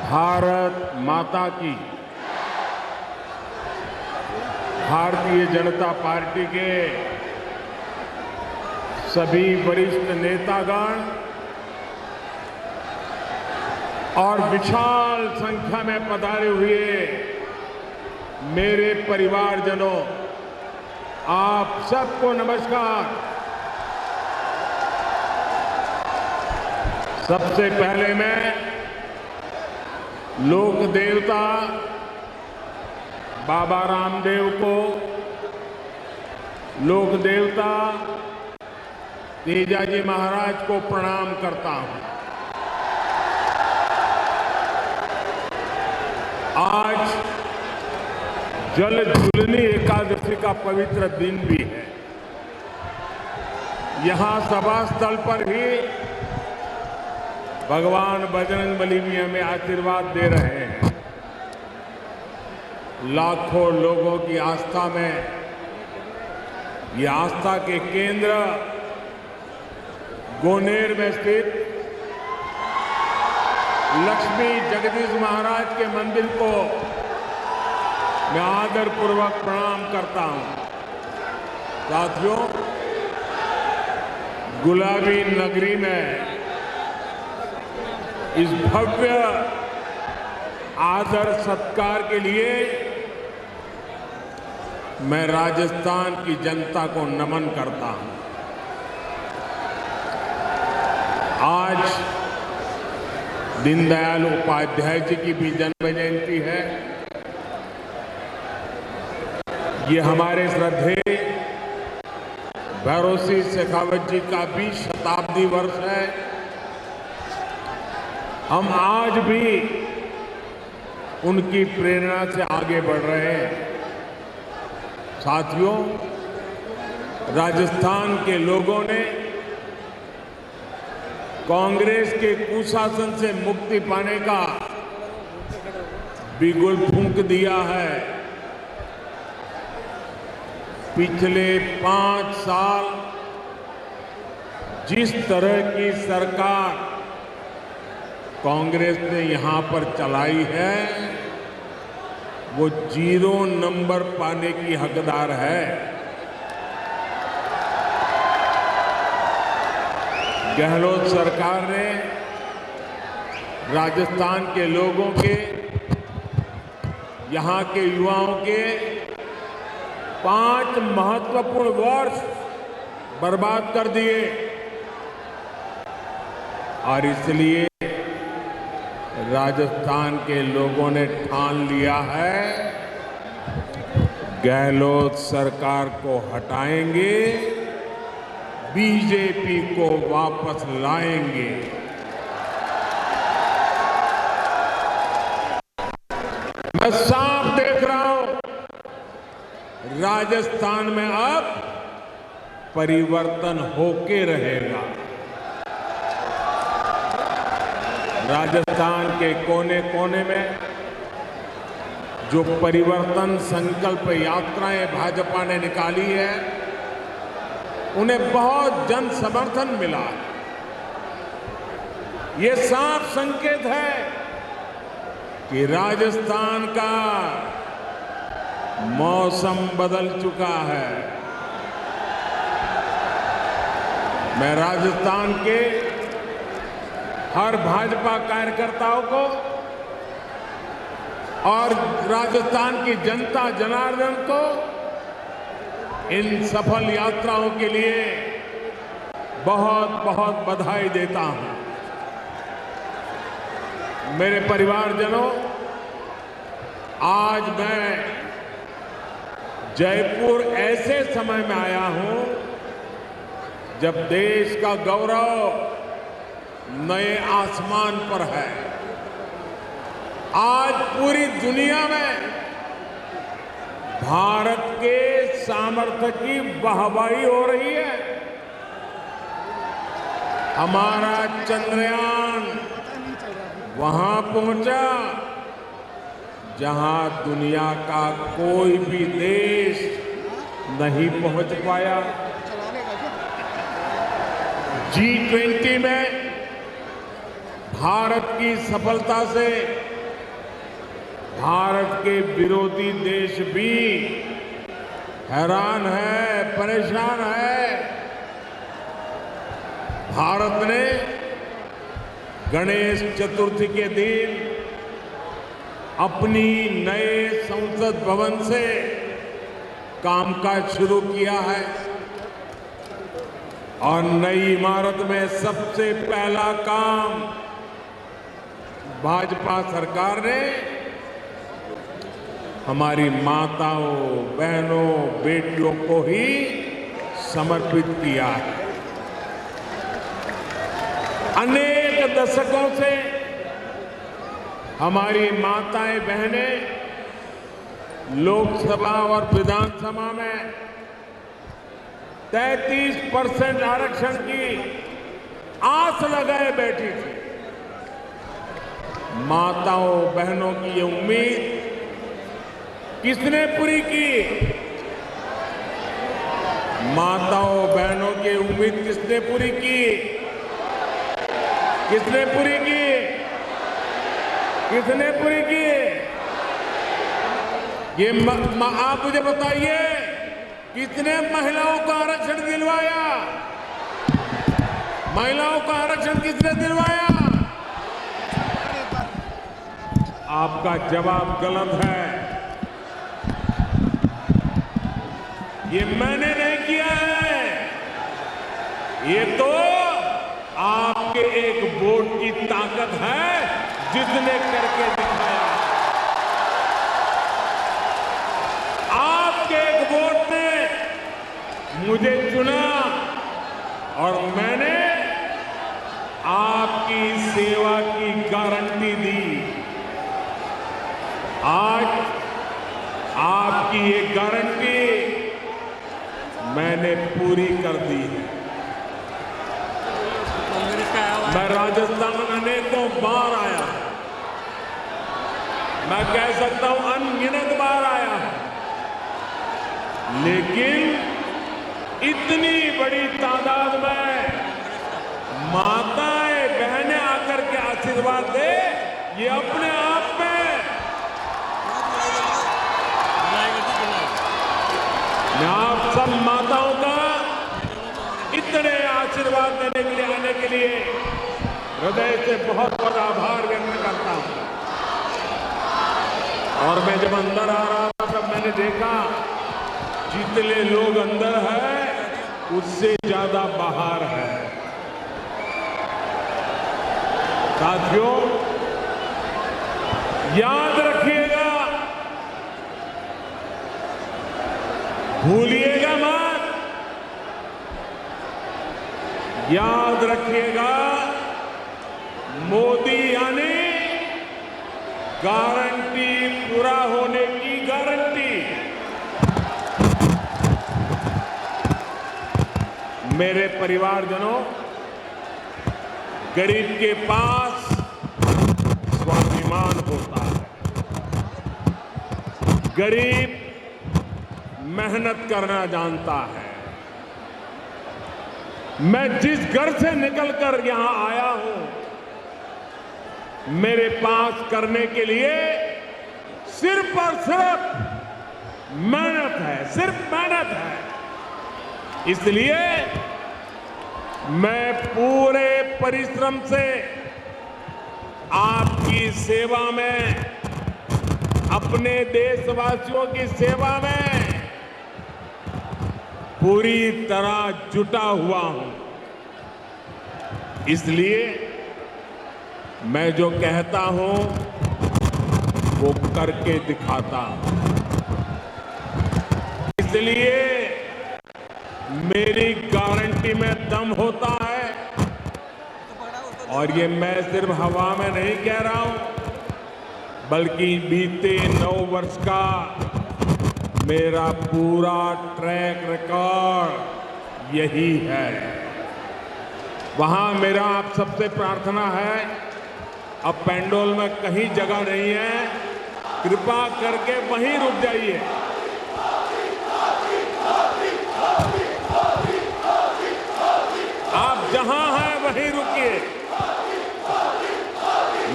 भारत माता की, भारतीय जनता पार्टी के सभी वरिष्ठ नेतागण और विशाल संख्या में पधारे हुए मेरे परिवारजनों, आप सबको नमस्कार। सबसे पहले मैं लोक देवता बाबा रामदेव को, लोक देवता तेजाजी महाराज को प्रणाम करता हूं। आज जल झूलनी एकादशी का पवित्र दिन भी है। यहां सभा स्थल पर ही भगवान बजरंगबली भी हमें आशीर्वाद दे रहे हैं। लाखों लोगों की आस्था में, ये आस्था के केंद्र गोनेर में स्थित लक्ष्मी जगदीश महाराज के मंदिर को मैं आदरपूर्वक प्रणाम करता हूं। साथियों, गुलाबी नगरी में इस भव्य आदर सत्कार के लिए मैं राजस्थान की जनता को नमन करता हूं। आज दीनदयाल उपाध्याय जी की भी जन्म जयंती है। ये हमारे श्रद्धेय भैरों सिंह शेखावत जी का भी शताब्दी वर्ष है। हम आज भी उनकी प्रेरणा से आगे बढ़ रहे हैं। साथियों, राजस्थान के लोगों ने कांग्रेस के कुशासन से मुक्ति पाने का बिगुल फूंक दिया है। पिछले 5 साल जिस तरह की सरकार कांग्रेस ने यहां पर चलाई है, वो 0 नंबर पाने की हकदार है। गहलोत सरकार ने राजस्थान के लोगों के, यहां के युवाओं के 5 महत्वपूर्ण वर्ष बर्बाद कर दिए और इसलिए राजस्थान के लोगों ने ठान लिया है, गहलोत सरकार को हटाएंगे, बीजेपी को वापस लाएंगे। मैं साफ देख रहा हूं, राजस्थान में अब परिवर्तन होके रहेगा। राजस्थान के कोने कोने में जो परिवर्तन संकल्प यात्राएं भाजपा ने निकाली है, उन्हें बहुत जन समर्थन मिला है। ये साफ संकेत है कि राजस्थान का मौसम बदल चुका है। मैं राजस्थान के हर भाजपा कार्यकर्ताओं को और राजस्थान की जनता जनार्दन को इन सफल यात्राओं के लिए बहुत बहुत बधाई देता हूं। मेरे परिवारजनों, आज मैं जयपुर ऐसे समय में आया हूं जब देश का गौरव नए आसमान पर है। आज पूरी दुनिया में भारत के सामर्थ्य की वाहवाही हो रही है। हमारा चंद्रयान वहां पहुंचा जहां दुनिया का कोई भी देश नहीं पहुंच पाया। G20 में भारत की सफलता से भारत के विरोधी देश भी हैरान है, परेशान है। भारत ने गणेश चतुर्थी के दिन अपनी नए संसद भवन से कामकाज शुरू किया है और नई इमारत में सबसे पहला काम भाजपा सरकार ने हमारी माताओं, बहनों, बेटियों को ही समर्पित किया है। अनेक दशकों से हमारी माताएं, बहनें लोकसभा और विधानसभा में 33% आरक्षण की आस लगाए बैठी थी। माताओं, बहनों की ये उम्मीद किसने पूरी की? माताओं, बहनों की उम्मीद किसने पूरी की? किसने पूरी की? किसने पूरी की? ये आप मुझे बताइए, कितने महिलाओं को आरक्षण दिलवाया? महिलाओं को आरक्षण किसने दिलवाया? आपका जवाब गलत है। ये मैंने नहीं किया है, ये तो आपके एक वोट की ताकत है जिसने करके दिखाया। आपके एक वोट ने मुझे चुना और मैंने आपकी सेवा की गारंटी दी। आज आपकी ये गारंटी मैंने पूरी कर दी है। मैं राजस्थान में अनेकों बार आया, मैं कह सकता हूं अनगिनत बार आया, लेकिन इतनी बड़ी तादाद में माताएं, बहनें आकर के आशीर्वाद दे, ये अपने आप में मैं आप सब माताओं का इतने आशीर्वाद देने के लिए, आने के लिए हृदय से बहुत बहुत आभार व्यक्त करता हूं। और मैं जब अंदर आ रहा था तब मैंने देखा जितने लोग अंदर हैं उससे ज्यादा बाहर है। साथियों, याद रखिएगा, भूलिएगा मत, याद रखिएगा, मोदी यानी गारंटी पूरा होने की गारंटी। मेरे परिवारजनों, गरीब के पास स्वाभिमान होता है। गरीब मेहनत करना जानता है। मैं जिस घर से निकलकर यहां आया हूं, मेरे पास करने के लिए सिर्फ और सिर्फ मेहनत है, सिर्फ मेहनत है। इसलिए मैं पूरे परिश्रम से आपकी सेवा में, अपने देशवासियों की सेवा में पूरी तरह जुटा हुआ हूं। इसलिए मैं जो कहता हूं वो करके दिखाता हूं। इसलिए मेरी गारंटी में दम होता है और ये मैं सिर्फ हवा में नहीं कह रहा हूं, बल्कि बीते 9 वर्ष का मेरा पूरा ट्रैक रिकॉर्ड यही है। वहां मेरा आप सबसे प्रार्थना है, अब पेंडोल में कहीं जगह नहीं है, कृपा करके वहीं रुक जाइए। आप जहां हैं वहीं रुकिए।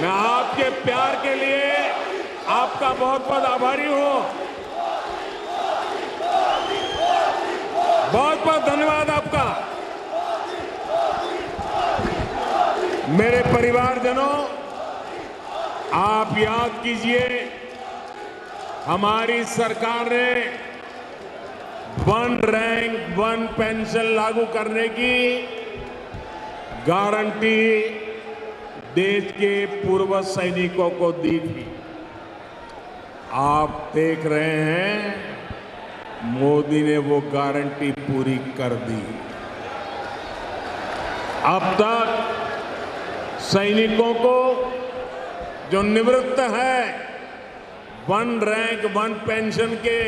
मैं आपके प्यार के लिए आपका बहुत बहुत आभारी हूं। बहुत बहुत धन्यवाद आपका। मेरे परिवारजनों, आप याद कीजिए, हमारी सरकार ने वन रैंक वन पेंशन लागू करने की गारंटी देश के पूर्व सैनिकों को दी थी। आप देख रहे हैं, मोदी ने वो गारंटी पूरी कर दी। अब तक सैनिकों को जो निवृत्त है वन रैंक वन पेंशन के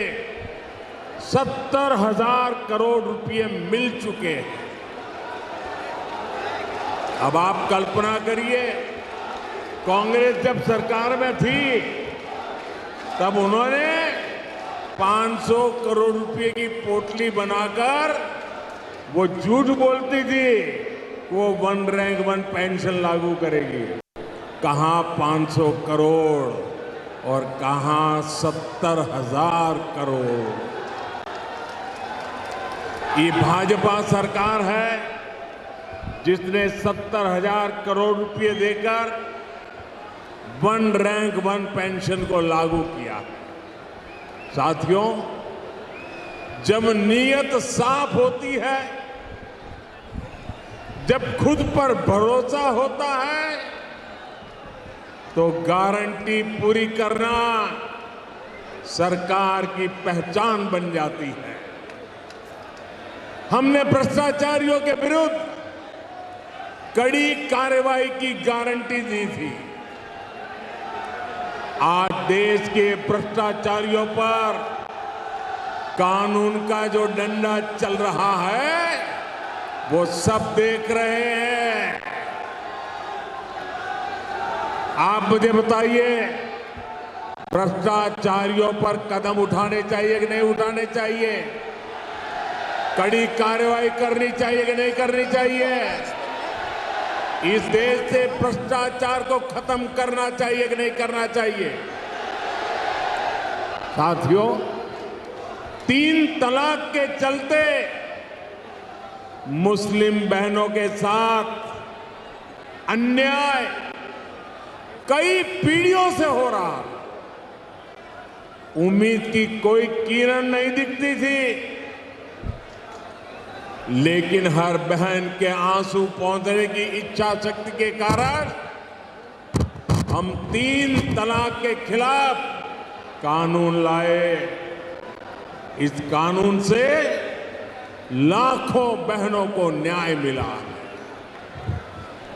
70,000 करोड़ रुपए मिल चुके हैं। अब आप कल्पना करिए, कांग्रेस जब सरकार में थी तब उन्होंने 500 करोड़ रुपए की पोटली बनाकर वो झूठ बोलती थी, वो वन रैंक वन पेंशन लागू करेगी। कहां 500 करोड़ और कहां 70,000 करोड़। ये भाजपा सरकार है जिसने 70,000 करोड़ रुपए देकर वन रैंक वन पेंशन को लागू किया। साथियों, जब नीयत साफ होती है, जब खुद पर भरोसा होता है, तो गारंटी पूरी करना सरकार की पहचान बन जाती है। हमने भ्रष्टाचारियों के विरुद्ध कड़ी कार्रवाई की गारंटी दी थी। आज देश के भ्रष्टाचारियों पर कानून का जो डंडा चल रहा है, वो सब देख रहे हैं। आप मुझे बताइए, भ्रष्टाचारियों पर कदम उठाने चाहिए कि नहीं उठाने चाहिए? कड़ी कार्रवाई करनी चाहिए कि नहीं करनी चाहिए? इस देश से भ्रष्टाचार को खत्म करना चाहिए कि नहीं करना चाहिए? साथियों, 3 तलाक के चलते मुस्लिम बहनों के साथ अन्याय कई पीढ़ियों से हो रहा। उम्मीद की कोई किरण नहीं दिखती थी, लेकिन हर बहन के आंसू पोंछने की इच्छा शक्ति के कारण हम 3 तलाक के खिलाफ कानून लाए। इस कानून से लाखों बहनों को न्याय मिला।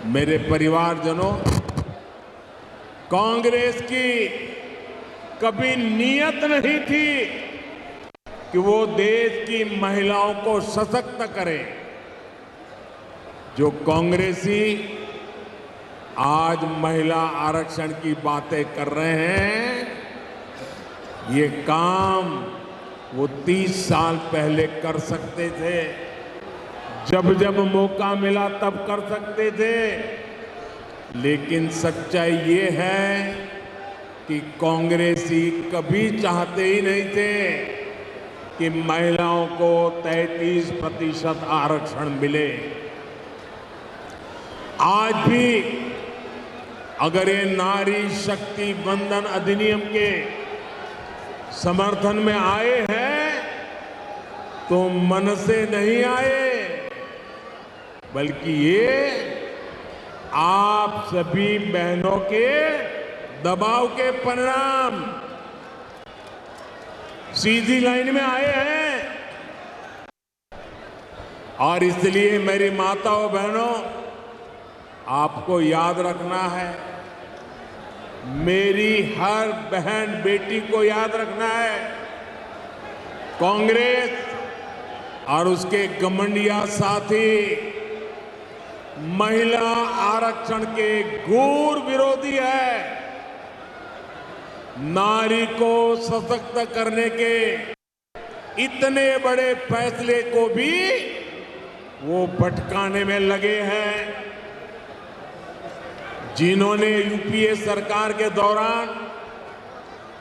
मेरे परिवारजनों, कांग्रेस की कभी नीयत नहीं थी कि वो देश की महिलाओं को सशक्त करे। जो कांग्रेसी आज महिला आरक्षण की बातें कर रहे हैं, ये काम वो 30 साल पहले कर सकते थे। जब जब मौका मिला तब कर सकते थे। लेकिन सच्चाई ये है कि कांग्रेसी कभी चाहते ही नहीं थे कि महिलाओं को 33% आरक्षण मिले। आज भी अगर ये नारी शक्ति वंदन अधिनियम के समर्थन में आए हैं, तो मन से नहीं आए, बल्कि ये आप सभी बहनों के दबाव के परिणाम सीधी लाइन में आए हैं। और इसलिए मेरी माताओं बहनों, आपको याद रखना है, मेरी हर बहन बेटी को याद रखना है। कांग्रेस और उसके घमंडिया साथी महिला आरक्षण के घोर विरोधी है। नारी को सशक्त करने के इतने बड़े फैसले को भी वो भटकाने में लगे हैं। जिन्होंने यूपीए सरकार के दौरान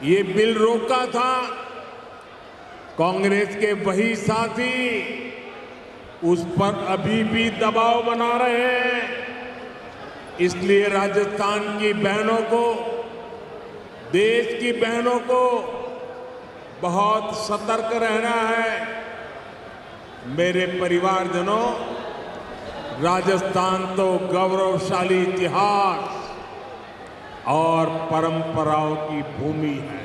ये बिल रोका था, कांग्रेस के वही साथी उस पर अभी भी दबाव बना रहे हैं। इसलिए राजस्थान की बहनों को, देश की बहनों को बहुत सतर्क रहना है। मेरे परिवारजनों, राजस्थान तो गौरवशाली इतिहास और परंपराओं की भूमि है।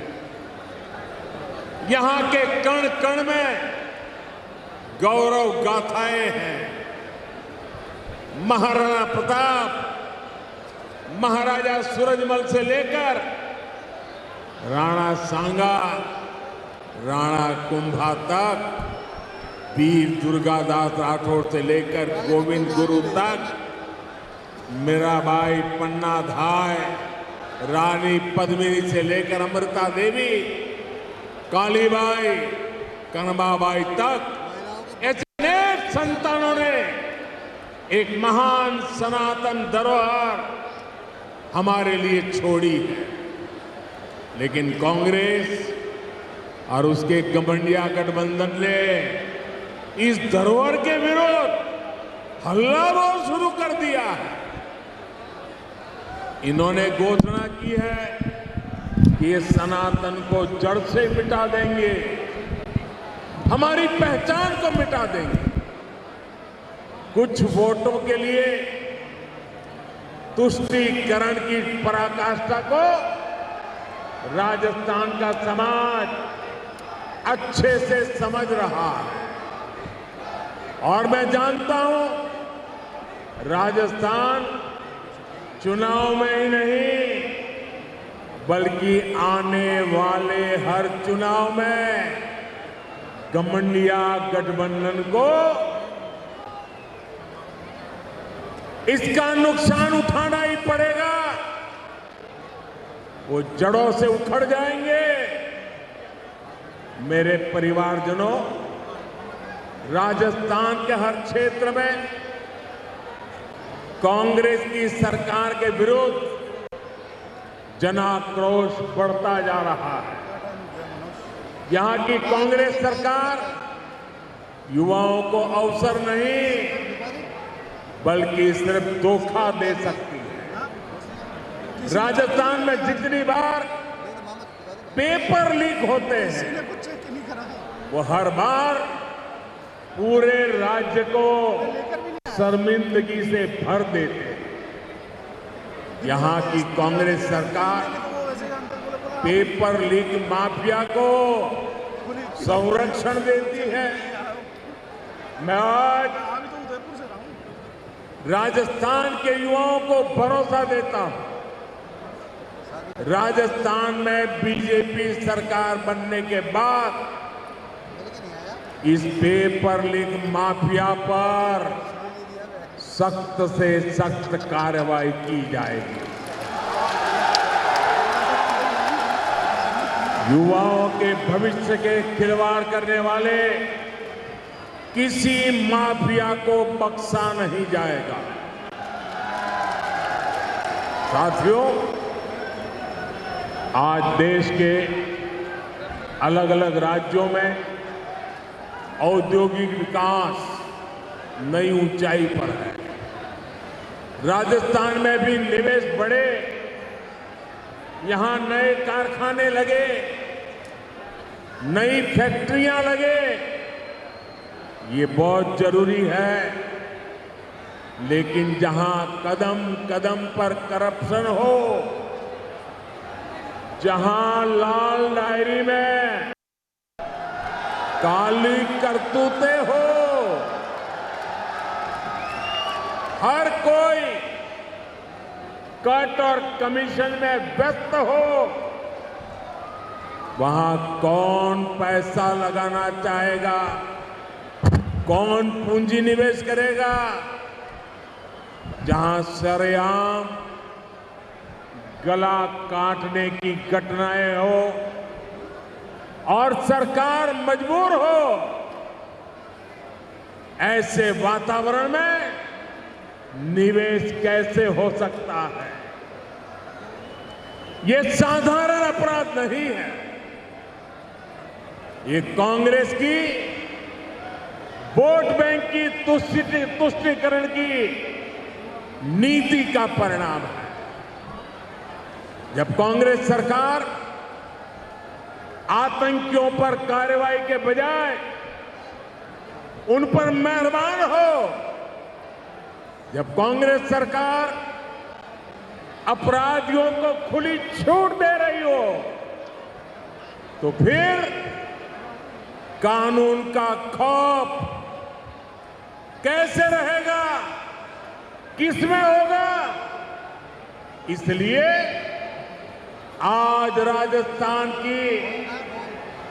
यहां के कण कण में गौरव गाथाएं हैं। महाराणा प्रताप, महाराजा सूरजमल से लेकर राणा सांगा, राणा कुंभा तक, वीर दुर्गादास राठौर से लेकर गोविंद गुरु तक, मीराबाई, पन्ना धाय, रानी पद्मिनी से लेकर अमृता देवी, कालीबाई, कनबाबाई तक ऐसे अनेक संतानों ने एक महान सनातन धरोहर हमारे लिए छोड़ी है। लेकिन कांग्रेस और उसके घमंडिया गठबंधन ने इस धरोहर के विरोध हल्ला बोल शुरू कर दिया है। इन्होंने घोषणा की है कि ये सनातन को जड़ से मिटा देंगे, हमारी पहचान को मिटा देंगे। कुछ वोटों के लिए तुष्टीकरण की पराकाष्ठा को राजस्थान का समाज अच्छे से समझ रहा है। और मैं जानता हूं, राजस्थान चुनाव में ही नहीं बल्कि आने वाले हर चुनाव में घमंडिया गठबंधन को इसका नुकसान उठाना ही पड़ेगा। वो जड़ों से उखड़ जाएंगे। मेरे परिवारजनों, राजस्थान के हर क्षेत्र में कांग्रेस की सरकार के विरुद्ध जनाक्रोश बढ़ता जा रहा है। यहां की कांग्रेस सरकार युवाओं को अवसर नहीं बल्कि सिर्फ धोखा दे सकती है। राजस्थान में जितनी बार पेपर लीक होते हैं, वो हर बार पूरे राज्य को शर्मिंदगी से भर देते हैं। यहां की कांग्रेस सरकार पेपर लीक माफिया को संरक्षण देती है। मैं आज राजस्थान के युवाओं को भरोसा देता हूं, राजस्थान में बीजेपी सरकार बनने के बाद इस पेपर लीक माफिया पर सख्त से सख्त कार्रवाई की जाएगी। युवाओं के भविष्य के खिलवाड़ करने वाले किसी माफिया को बख्शा नहीं जाएगा। साथियों, आज देश के अलग अलग राज्यों में औद्योगिक विकास नई ऊंचाई पर है। राजस्थान में भी निवेश बढ़े, यहां नए कारखाने लगे, नई फैक्ट्रियां लगे, ये बहुत जरूरी है। लेकिन जहां कदम कदम पर करप्शन हो, जहां लाल डायरी में काली करतूतें हो, हर कोई कट और कमीशन में व्यस्त हो, वहां कौन पैसा लगाना चाहेगा, कौन पूंजी निवेश करेगा? जहां सरेआम गला काटने की घटनाएं हो और सरकार मजबूर हो, ऐसे वातावरण में निवेश कैसे हो सकता है? ये साधारण अपराध नहीं है। ये कांग्रेस की वोट बैंक की तुष्टीकरण की नीति का परिणाम है। जब कांग्रेस सरकार आतंकियों पर कार्रवाई के बजाय उन पर मेहरबान हो, जब कांग्रेस सरकार अपराधियों को खुली छूट दे रही हो, तो फिर कानून का खौफ कैसे रहेगा, किसमें होगा? इसलिए आज राजस्थान की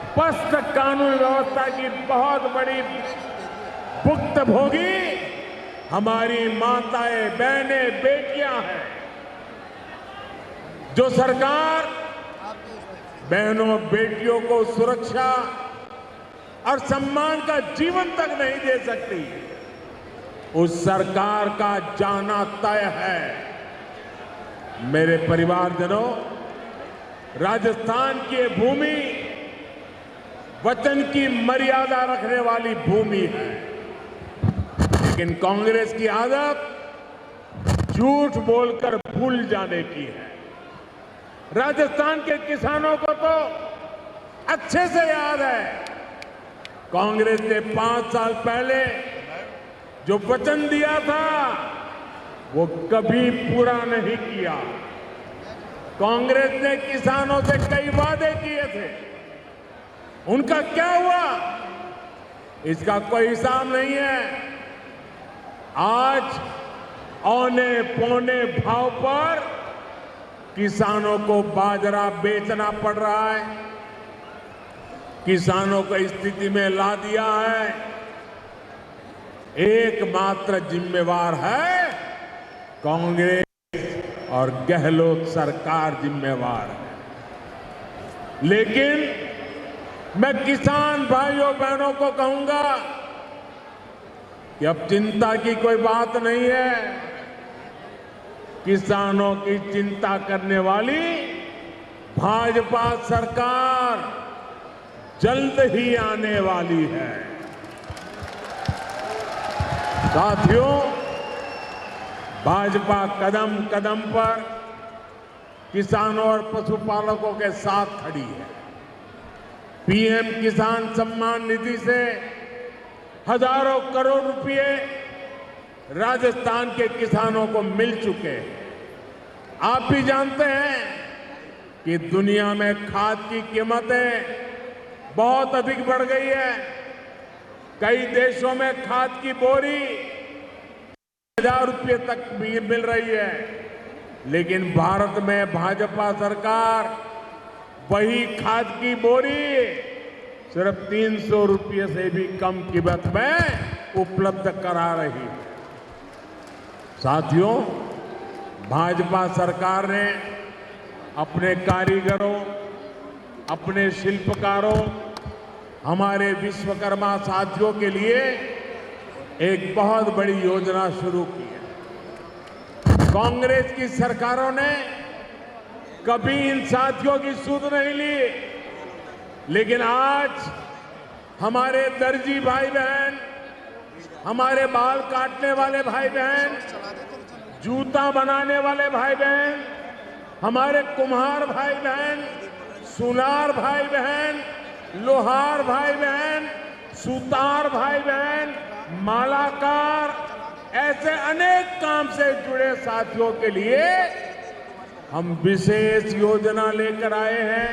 स्पष्ट कानून व्यवस्था की बहुत बड़ी भुक्तभोगी हमारी माताएं, बहनें, बेटियां हैं। जो सरकार बहनों, बेटियों को सुरक्षा और सम्मान का जीवन तक नहीं दे सकती, उस सरकार का जाना तय है। मेरे परिवारजनों, राजस्थान की भूमि वचन की मर्यादा रखने वाली भूमि है, लेकिन कांग्रेस की आदत झूठ बोलकर भूल जाने की है। राजस्थान के किसानों को तो अच्छे से याद है, कांग्रेस ने 5 साल पहले जो वचन दिया था वो कभी पूरा नहीं किया। कांग्रेस ने किसानों से कई वादे किए थे, उनका क्या हुआ इसका कोई हिसाब नहीं है। आज औने पौने भाव पर किसानों को बाजरा बेचना पड़ रहा है, किसानों को इस स्थिति में ला दिया है। एकमात्र जिम्मेवार है कांग्रेस और गहलोत सरकार जिम्मेवार है। लेकिन मैं किसान भाइयों बहनों को कहूंगा कि अब चिंता की कोई बात नहीं है। किसानों की चिंता करने वाली भाजपा सरकार जल्द ही आने वाली है। साथियों, भाजपा कदम कदम पर किसानों और पशुपालकों के साथ खड़ी है। पीएम किसान सम्मान निधि से हजारों करोड़ रुपए राजस्थान के किसानों को मिल चुके हैं। आप भी जानते हैं कि दुनिया में खाद की कीमतें बहुत अधिक बढ़ गई है। कई देशों में खाद की बोरी 1000 रुपये तक भी मिल रही है, लेकिन भारत में भाजपा सरकार वही खाद की बोरी सिर्फ 300 रुपये से भी कम कीमत में उपलब्ध करा रही है। साथियों, भाजपा सरकार ने अपने कारीगरों, अपने शिल्पकारों, हमारे विश्वकर्मा साथियों के लिए एक बहुत बड़ी योजना शुरू की है। कांग्रेस की सरकारों ने कभी इन साथियों की सुध नहीं ली, लेकिन आज हमारे दर्जी भाई बहन, हमारे बाल काटने वाले भाई बहन, जूता बनाने वाले भाई बहन, हमारे कुम्हार भाई बहन, सुनार भाई बहन, लोहार भाई बहन, सुतार भाई बहन, मालाकार, ऐसे अनेक काम से जुड़े साथियों के लिए हम विशेष योजना लेकर आए हैं।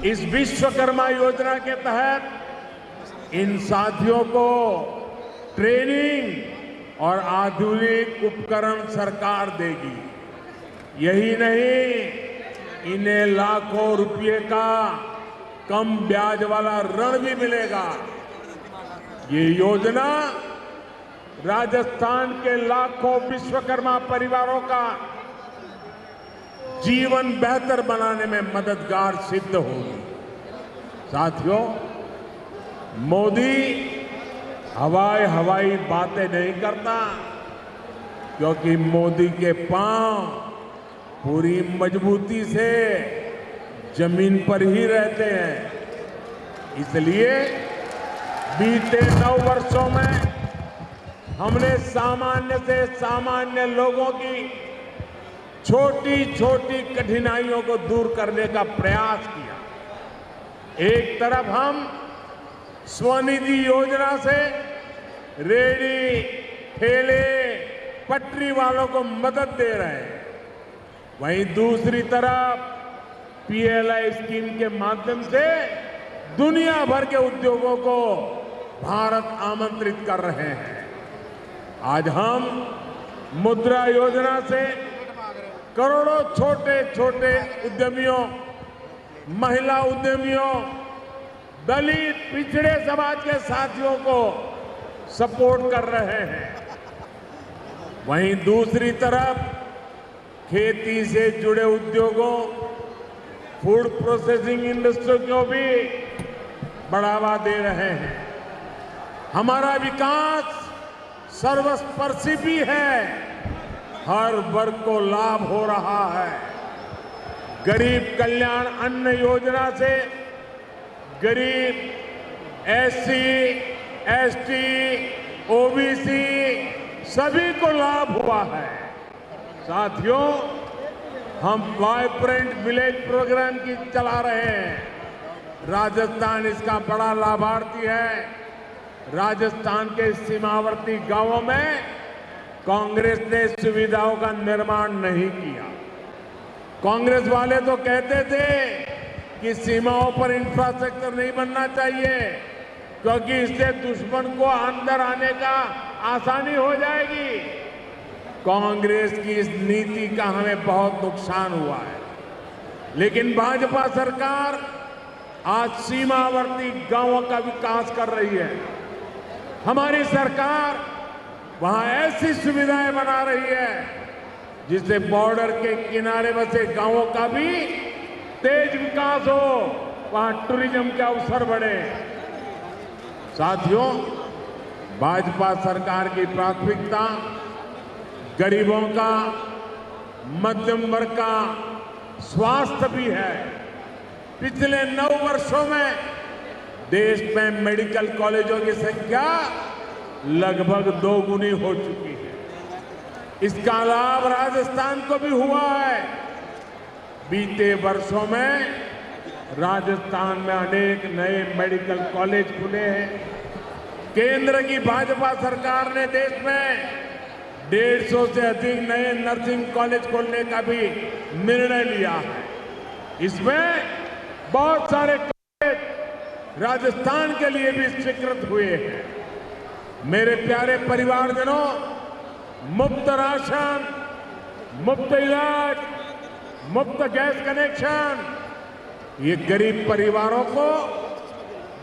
इस विश्वकर्मा योजना के तहत इन साथियों को ट्रेनिंग और आधुनिक उपकरण सरकार देगी। यही नहीं, इन्हें लाखों रुपए का कम ब्याज वाला ऋण भी मिलेगा। ये योजना राजस्थान के लाखों विश्वकर्मा परिवारों का जीवन बेहतर बनाने में मददगार सिद्ध होगी। साथियों, मोदी हवाई बातें नहीं करता, क्योंकि मोदी के पांव पूरी मजबूती से जमीन पर ही रहते हैं। इसलिए बीते 9 वर्षों में हमने सामान्य से सामान्य लोगों की छोटी छोटी कठिनाइयों को दूर करने का प्रयास किया। एक तरफ हम स्वनिधि योजना से रेहड़ी, ठेले, पटरी वालों को मदद दे रहे हैं, वहीं दूसरी तरफ पीएलआई स्कीम के माध्यम से दुनिया भर के उद्योगों को भारत आमंत्रित कर रहे हैं। आज हम मुद्रा योजना से करोड़ों छोटे छोटे उद्यमियों, महिला उद्यमियों, दलित पिछड़े समाज के साथियों को सपोर्ट कर रहे हैं। वहीं दूसरी तरफ खेती से जुड़े उद्योगों, फूड प्रोसेसिंग इंडस्ट्री को भी बढ़ावा दे रहे हैं। हमारा विकास सर्वस्पर्शी भी है, हर वर्ग को लाभ हो रहा है। गरीब कल्याण अन्न योजना से गरीब एससी, एसटी, ओबीसी सभी को लाभ हुआ है। साथियों, हम वाइब्रेंट विलेज प्रोग्राम की चला रहे हैं। राजस्थान इसका बड़ा लाभार्थी है। राजस्थान के सीमावर्ती गांवों में कांग्रेस ने सुविधाओं का निर्माण नहीं किया। कांग्रेस वाले तो कहते थे कि सीमाओं पर इंफ्रास्ट्रक्चर नहीं बनना चाहिए, क्योंकि इससे दुश्मन को अंदर आने का आसानी हो जाएगी। कांग्रेस की इस नीति का हमें बहुत नुकसान हुआ है। लेकिन भाजपा सरकार आज सीमावर्ती गांवों का विकास कर रही है। हमारी सरकार वहां ऐसी सुविधाएं बना रही है जिससे बॉर्डर के किनारे बसे गांवों का भी तेज विकास हो, वहां टूरिज्म के अवसर बढ़े। साथियों, भाजपा सरकार की प्राथमिकता गरीबों का, मध्यम वर्ग का स्वास्थ्य भी है। पिछले 9 वर्षों में देश में मेडिकल कॉलेजों की संख्या लगभग 2 गुनी हो चुकी है। इसका लाभ राजस्थान को भी हुआ है। बीते वर्षों में राजस्थान में अनेक नए मेडिकल कॉलेज खुले हैं। केंद्र की भाजपा सरकार ने देश में 150 से अधिक नए नर्सिंग कॉलेज खोलने का भी निर्णय लिया है। इसमें बहुत सारे कॉलेज राजस्थान के लिए भी स्वीकृत हुए हैं। मेरे प्यारे परिवारजनों, मुफ्त राशन, मुफ्त इलाज, मुफ्त गैस कनेक्शन, ये गरीब परिवारों को,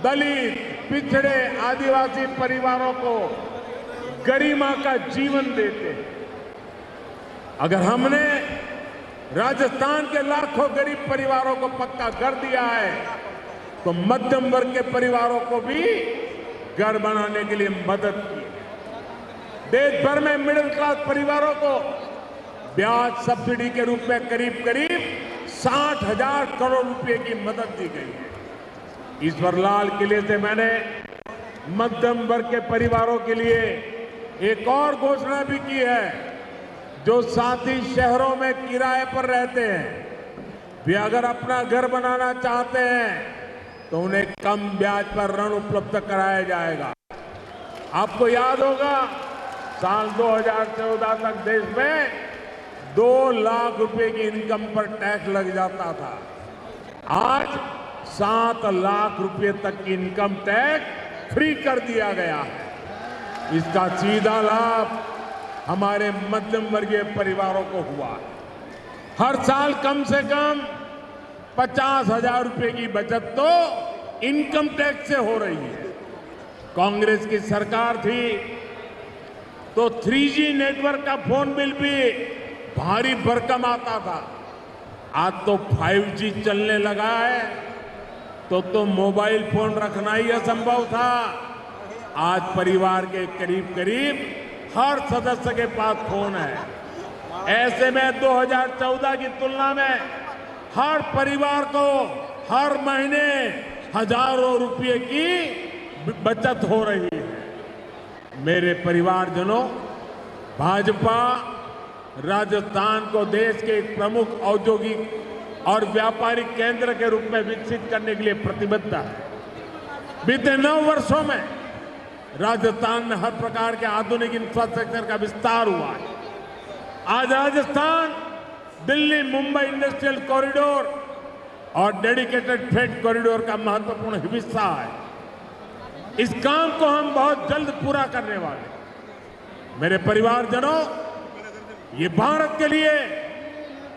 दलित, पिछड़े, आदिवासी परिवारों को गरिमा का जीवन देते हैं। अगर हमने राजस्थान के लाखों गरीब परिवारों को पक्का घर दिया है, तो मध्यम वर्ग के परिवारों को भी घर बनाने के लिए मदद की। देश भर में मिडिल क्लास परिवारों को ब्याज सब्सिडी के रूप में करीब 60,000 करोड़ रुपए की मदद दी गई है। ईश्वर लाल किले से मैंने मध्यम वर्ग के परिवारों के लिए एक और घोषणा भी की है। जो साथी शहरों में किराए पर रहते हैं, वे अगर अपना घर बनाना चाहते हैं तो उन्हें कम ब्याज पर ऋण उपलब्ध कराया जाएगा। आपको याद होगा, साल 2014 तक देश में 2 लाख रुपए की इनकम पर टैक्स लग जाता था। आज 7 लाख रुपए तक की इनकम टैक्स फ्री कर दिया गया है। इसका सीधा लाभ हमारे मध्यम वर्गीय परिवारों को हुआ। हर साल कम से कम 50,000 रुपए की बचत तो इनकम टैक्स से हो रही है। कांग्रेस की सरकार थी तो 3G नेटवर्क का फोन बिल भी भारी भरकम आता था। आज तो 5G चलने लगा है तो मोबाइल फोन रखना ही असंभव था। आज परिवार के करीब करीब हर सदस्य के पास फोन है। ऐसे में 2014 की तुलना में हर परिवार को हर महीने हजारों रुपए की बचत हो रही है। मेरे परिवारजनों, भाजपा राजस्थान को देश के एक प्रमुख औद्योगिक और व्यापारिक केंद्र के रूप में विकसित करने के लिए प्रतिबद्ध है। बीते 9 वर्षों में राजस्थान में हर प्रकार के आधुनिक इंफ्रास्ट्रक्चर का विस्तार हुआ है। आज राजस्थान दिल्ली मुंबई इंडस्ट्रियल कॉरिडोर और डेडिकेटेड फ्रेट कॉरिडोर का महत्वपूर्ण हिस्सा है। इस काम को हम बहुत जल्द पूरा करने वाले हैं। मेरे परिवारजनों, ये भारत के लिए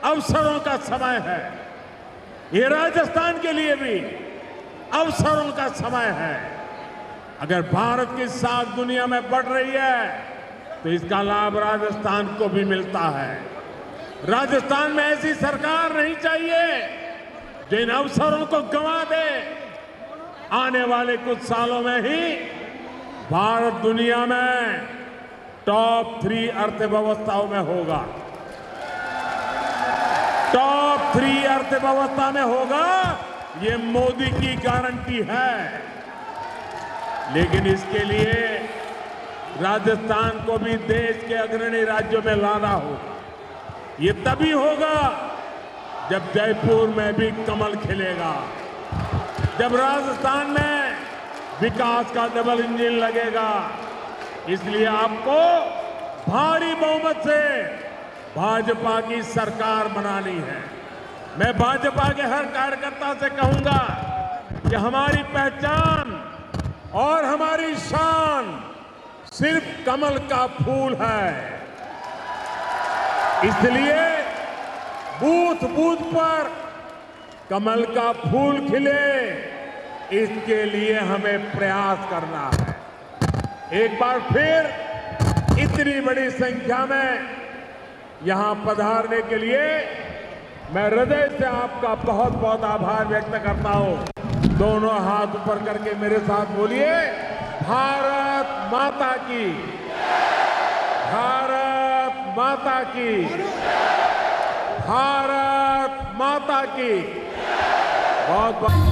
अवसरों का समय है। ये राजस्थान के लिए भी अवसरों का समय है। अगर भारत की साख दुनिया में बढ़ रही है तो इसका लाभ राजस्थान को भी मिलता है। राजस्थान में ऐसी सरकार नहीं चाहिए जो इन अवसरों को गंवा दे। आने वाले कुछ सालों में ही भारत दुनिया में टॉप 3 अर्थव्यवस्थाओं में होगा। टॉप 3 अर्थव्यवस्था में होगा, ये मोदी की गारंटी है। लेकिन इसके लिए राजस्थान को भी देश के अग्रणी राज्यों में लाना होगा। ये तभी होगा जब जयपुर में भी कमल खिलेगा, जब राजस्थान में विकास का डबल इंजन लगेगा। इसलिए आपको भारी बहुमत से भाजपा की सरकार बनानी है। मैं भाजपा के हर कार्यकर्ता से कहूंगा कि हमारी पहचान और हमारी शान सिर्फ कमल का फूल है। इसलिए बूथ बूथ पर कमल का फूल खिले, इसके लिए हमें प्रयास करना है। एक बार फिर इतनी बड़ी संख्या में यहां पधारने के लिए मैं हृदय से आपका बहुत बहुत आभार व्यक्त करता हूं। दोनों हाथ ऊपर करके मेरे साथ बोलिए, भारत माता की, भारत माता की, भारत माता की। बहुत बहुत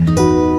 हैं।